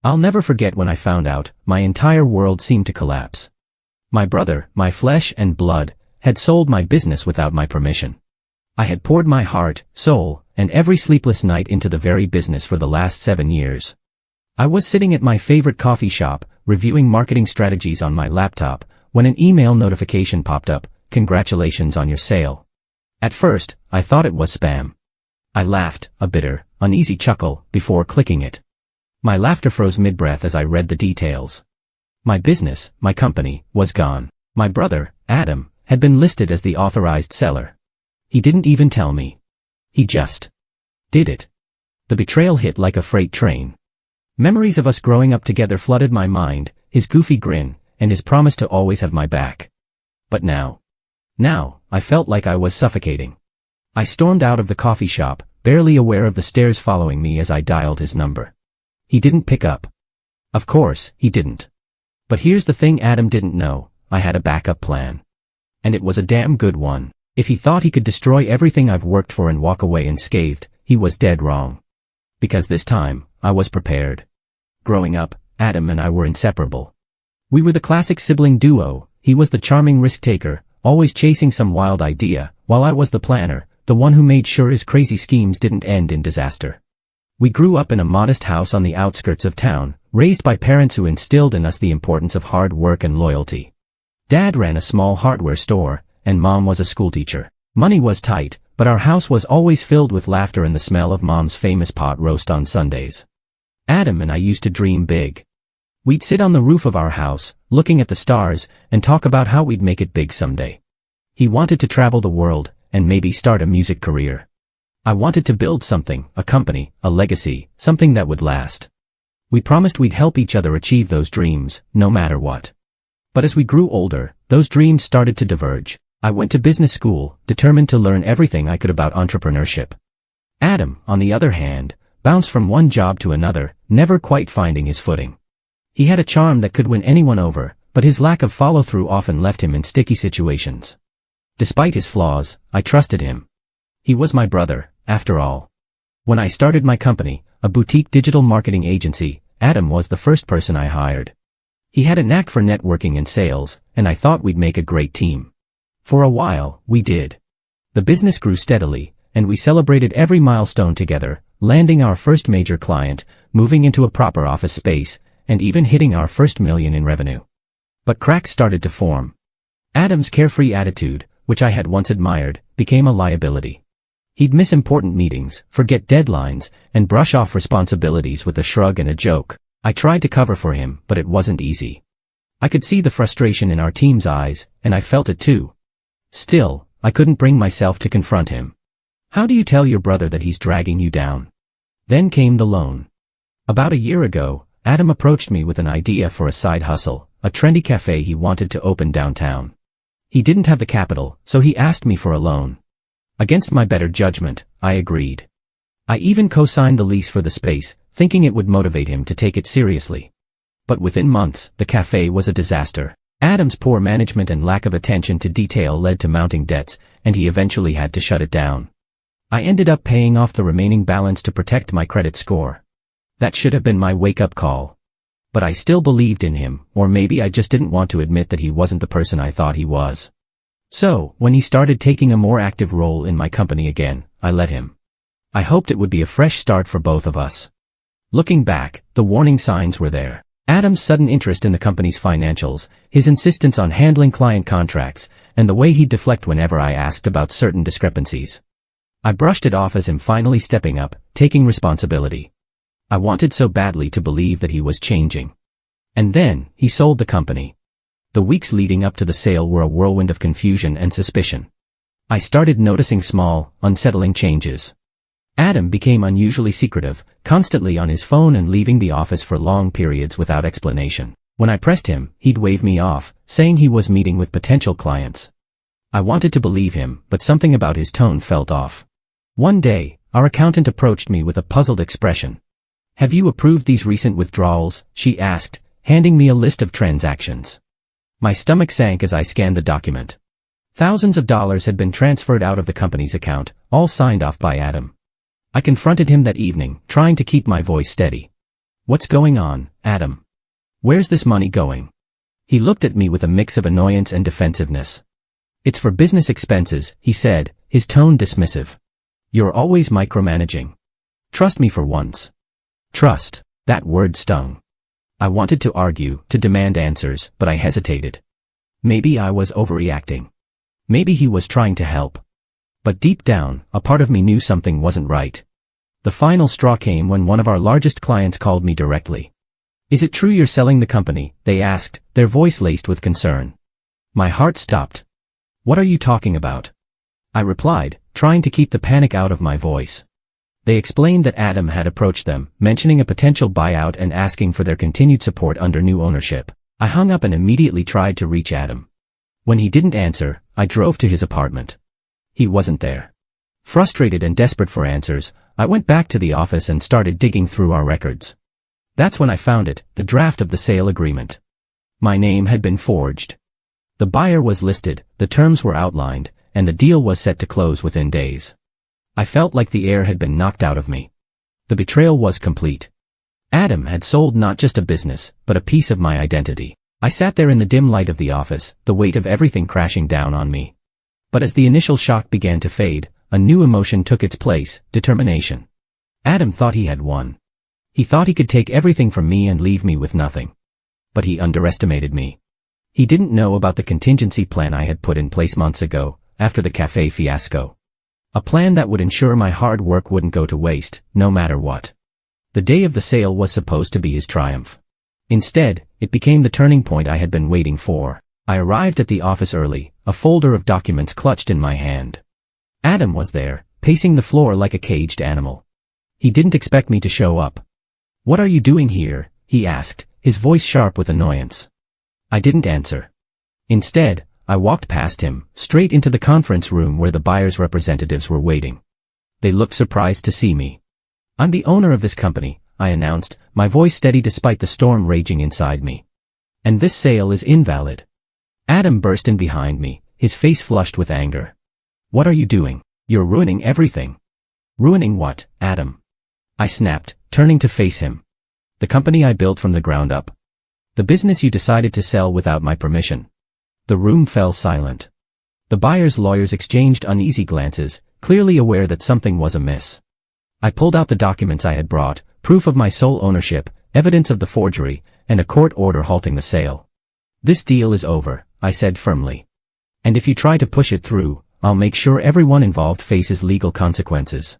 I'll never forget when I found out. My entire world seemed to collapse. My brother, my flesh and blood, had sold my business without my permission. I had poured my heart, soul, and every sleepless night into the very business for the last 7 years. I was sitting at my favorite coffee shop, reviewing marketing strategies on my laptop, when an email notification popped up. Congratulations on your sale. At first, I thought it was spam. I laughed, a bitter, uneasy chuckle, before clicking it. My laughter froze mid-breath as I read the details. My business, my company, was gone. My brother, Adam, had been listed as the authorized seller. He didn't even tell me. He just did it. The betrayal hit like a freight train. Memories of us growing up together flooded my mind, his goofy grin, and his promise to always have my back. But now, I felt like I was suffocating. I stormed out of the coffee shop, barely aware of the stares following me as I dialed his number. He didn't pick up. Of course, he didn't. But here's the thing Adam didn't know, I had a backup plan. And it was a damn good one. If he thought he could destroy everything I've worked for and walk away unscathed, he was dead wrong. Because this time, I was prepared. Growing up, Adam and I were inseparable. We were the classic sibling duo. He was the charming risk-taker, always chasing some wild idea, while I was the planner, the one who made sure his crazy schemes didn't end in disaster. We grew up in a modest house on the outskirts of town, raised by parents who instilled in us the importance of hard work and loyalty. Dad ran a small hardware store, and Mom was a schoolteacher. Money was tight, but our house was always filled with laughter and the smell of Mom's famous pot roast on Sundays. Adam and I used to dream big. We'd sit on the roof of our house, looking at the stars, and talk about how we'd make it big someday. He wanted to travel the world, and maybe start a music career. I wanted to build something, a company, a legacy, something that would last. We promised we'd help each other achieve those dreams, no matter what. But as we grew older, those dreams started to diverge. I went to business school, determined to learn everything I could about entrepreneurship. Adam, on the other hand, bounced from one job to another, never quite finding his footing. He had a charm that could win anyone over, but his lack of follow-through often left him in sticky situations. Despite his flaws, I trusted him. He was my brother, after all. When I started my company, a boutique digital marketing agency, Adam was the first person I hired. He had a knack for networking and sales, and I thought we'd make a great team. For a while, we did. The business grew steadily, and we celebrated every milestone together, landing our first major client, moving into a proper office space, and even hitting our first $1 million in revenue. But cracks started to form. Adam's carefree attitude, which I had once admired, became a liability. He'd miss important meetings, forget deadlines, and brush off responsibilities with a shrug and a joke. I tried to cover for him, but it wasn't easy. I could see the frustration in our team's eyes, and I felt it too. Still, I couldn't bring myself to confront him. How do you tell your brother that he's dragging you down? Then came the loan. About a year ago, Adam approached me with an idea for a side hustle, a trendy cafe he wanted to open downtown. He didn't have the capital, so he asked me for a loan. Against my better judgment, I agreed. I even co-signed the lease for the space, thinking it would motivate him to take it seriously. But within months, the cafe was a disaster. Adam's poor management and lack of attention to detail led to mounting debts, and he eventually had to shut it down. I ended up paying off the remaining balance to protect my credit score. That should have been my wake-up call. But I still believed in him, or maybe I just didn't want to admit that he wasn't the person I thought he was. So, when he started taking a more active role in my company again, I let him. I hoped it would be a fresh start for both of us. Looking back, the warning signs were there. Adam's sudden interest in the company's financials, his insistence on handling client contracts, and the way he'd deflect whenever I asked about certain discrepancies. I brushed it off as him finally stepping up, taking responsibility. I wanted so badly to believe that he was changing. And then, he sold the company. The weeks leading up to the sale were a whirlwind of confusion and suspicion. I started noticing small, unsettling changes. Adam became unusually secretive, constantly on his phone and leaving the office for long periods without explanation. When I pressed him, he'd wave me off, saying he was meeting with potential clients. I wanted to believe him, but something about his tone felt off. One day, our accountant approached me with a puzzled expression. "Have you approved these recent withdrawals?" she asked, handing me a list of transactions. My stomach sank as I scanned the document. Thousands of dollars had been transferred out of the company's account, all signed off by Adam. I confronted him that evening, trying to keep my voice steady. What's going on, Adam? Where's this money going? He looked at me with a mix of annoyance and defensiveness. It's for business expenses, he said, his tone dismissive. You're always micromanaging. Trust me for once. Trust, that word stung. I wanted to argue, to demand answers, but I hesitated. Maybe I was overreacting. Maybe he was trying to help. But deep down, a part of me knew something wasn't right. The final straw came when one of our largest clients called me directly. Is it true you're selling the company? They asked, their voice laced with concern. My heart stopped. What are you talking about? I replied, trying to keep the panic out of my voice. They explained that Adam had approached them, mentioning a potential buyout and asking for their continued support under new ownership. I hung up and immediately tried to reach Adam. When he didn't answer, I drove to his apartment. He wasn't there. Frustrated and desperate for answers, I went back to the office and started digging through our records. That's when I found it, the draft of the sale agreement. My name had been forged. The buyer was listed, the terms were outlined, and the deal was set to close within days. I felt like the air had been knocked out of me. The betrayal was complete. Adam had sold not just a business, but a piece of my identity. I sat there in the dim light of the office, the weight of everything crashing down on me. But as the initial shock began to fade, a new emotion took its place, determination. Adam thought he had won. He thought he could take everything from me and leave me with nothing. But he underestimated me. He didn't know about the contingency plan I had put in place months ago, after the cafe fiasco. A plan that would ensure my hard work wouldn't go to waste, no matter what. The day of the sale was supposed to be his triumph. Instead, it became the turning point I had been waiting for. I arrived at the office early, a folder of documents clutched in my hand. Adam was there, pacing the floor like a caged animal. He didn't expect me to show up. What are you doing here? He asked, his voice sharp with annoyance. I didn't answer. Instead, I walked past him, straight into the conference room where the buyer's representatives were waiting. They looked surprised to see me. I'm the owner of this company, I announced, my voice steady despite the storm raging inside me. And this sale is invalid. Adam burst in behind me, his face flushed with anger. What are you doing? You're ruining everything. Ruining what, Adam? I snapped, turning to face him. The company I built from the ground up. The business you decided to sell without my permission. The room fell silent. The buyer's lawyers exchanged uneasy glances, clearly aware that something was amiss. I pulled out the documents I had brought, proof of my sole ownership, evidence of the forgery, and a court order halting the sale. This deal is over, I said firmly. And if you try to push it through, I'll make sure everyone involved faces legal consequences.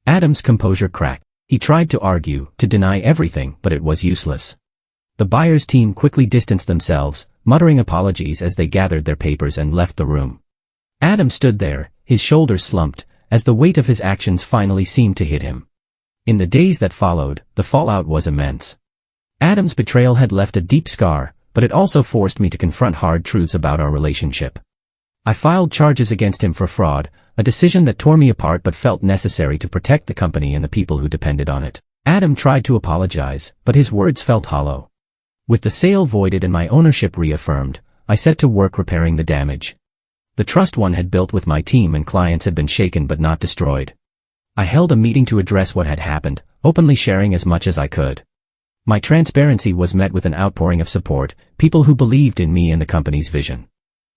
Adam's composure cracked. He tried to argue, to deny everything, but it was useless. The buyer's team quickly distanced themselves, muttering apologies as they gathered their papers and left the room. Adam stood there, his shoulders slumped, as the weight of his actions finally seemed to hit him. In the days that followed, the fallout was immense. Adam's betrayal had left a deep scar, but it also forced me to confront hard truths about our relationship. I filed charges against him for fraud, a decision that tore me apart but felt necessary to protect the company and the people who depended on it. Adam tried to apologize, but his words felt hollow. With the sale voided and my ownership reaffirmed, I set to work repairing the damage. The trust one had built with my team and clients had been shaken but not destroyed. I held a meeting to address what had happened, openly sharing as much as I could. My transparency was met with an outpouring of support, people who believed in me and the company's vision.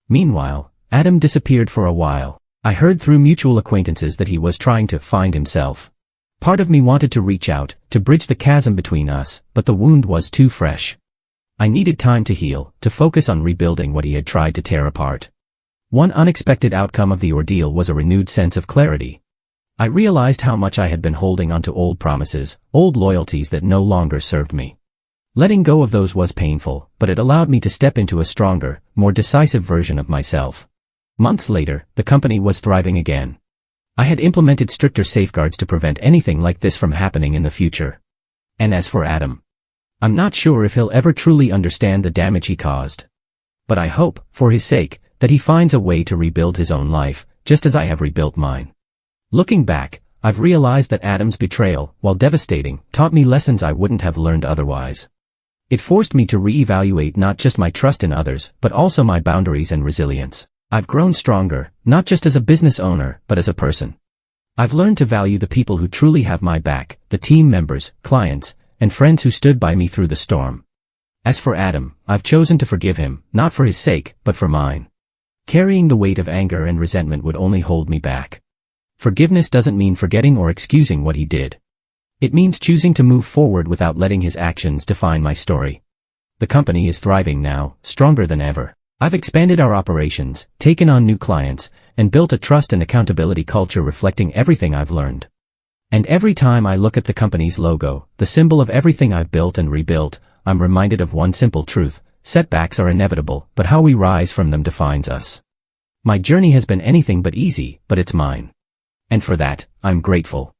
Meanwhile, Adam disappeared for a while. I heard through mutual acquaintances that he was trying to find himself. Part of me wanted to reach out, to bridge the chasm between us, but the wound was too fresh. I needed time to heal, to focus on rebuilding what he had tried to tear apart. One unexpected outcome of the ordeal was a renewed sense of clarity. I realized how much I had been holding onto old promises, old loyalties that no longer served me. Letting go of those was painful, but it allowed me to step into a stronger, more decisive version of myself. Months later, the company was thriving again. I had implemented stricter safeguards to prevent anything like this from happening in the future. And as for Adam, I'm not sure if he'll ever truly understand the damage he caused. But I hope, for his sake, that he finds a way to rebuild his own life, just as I have rebuilt mine. Looking back, I've realized that Adam's betrayal, while devastating, taught me lessons I wouldn't have learned otherwise. It forced me to reevaluate not just my trust in others, but also my boundaries and resilience. I've grown stronger, not just as a business owner, but as a person. I've learned to value the people who truly have my back, the team members, clients, and friends who stood by me through the storm. As for Adam, I've chosen to forgive him, not for his sake, but for mine. Carrying the weight of anger and resentment would only hold me back. Forgiveness doesn't mean forgetting or excusing what he did. It means choosing to move forward without letting his actions define my story. The company is thriving now, stronger than ever. I've expanded our operations, taken on new clients, and built a trust and accountability culture reflecting everything I've learned. And every time I look at the company's logo, the symbol of everything I've built and rebuilt, I'm reminded of one simple truth: setbacks are inevitable, but how we rise from them defines us. My journey has been anything but easy, but it's mine. And for that, I'm grateful.